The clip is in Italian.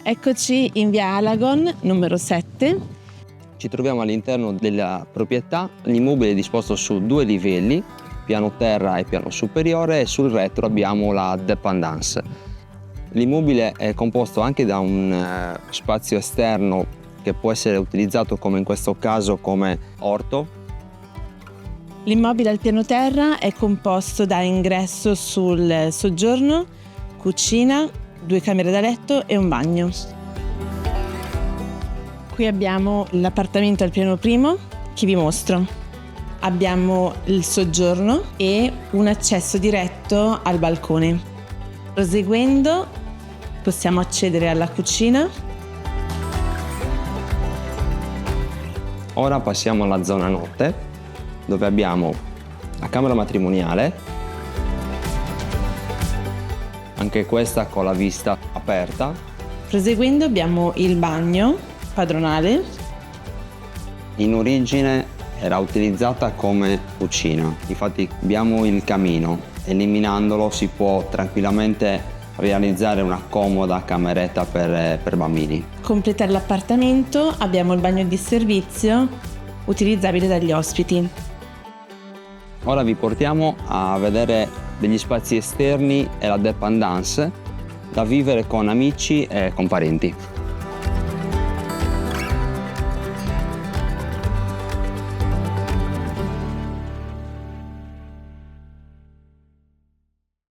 Eccoci in via Alagon, numero 7. Ci troviamo all'interno della proprietà. L'immobile è disposto su 2 livelli, piano terra e piano superiore, e sul retro abbiamo la dépendance. L'immobile è composto anche da un spazio esterno che può essere utilizzato, come in questo caso, come orto. L'immobile al piano terra è composto da ingresso sul soggiorno, cucina, 2 camere da letto e un bagno. Qui abbiamo l'appartamento al piano primo che vi mostro. Abbiamo il soggiorno e un accesso diretto al balcone. Proseguendo possiamo accedere alla cucina. Ora passiamo alla zona notte, dove abbiamo la camera matrimoniale, anche questa con la vista aperta. Proseguendo abbiamo il bagno padronale. In origine era utilizzata come cucina, infatti abbiamo il camino. Eliminandolo si può tranquillamente realizzare una comoda cameretta per bambini. Completare l'appartamento abbiamo il bagno di servizio utilizzabile dagli ospiti. Ora vi portiamo a vedere degli spazi esterni e la dépendance da vivere con amici e con parenti.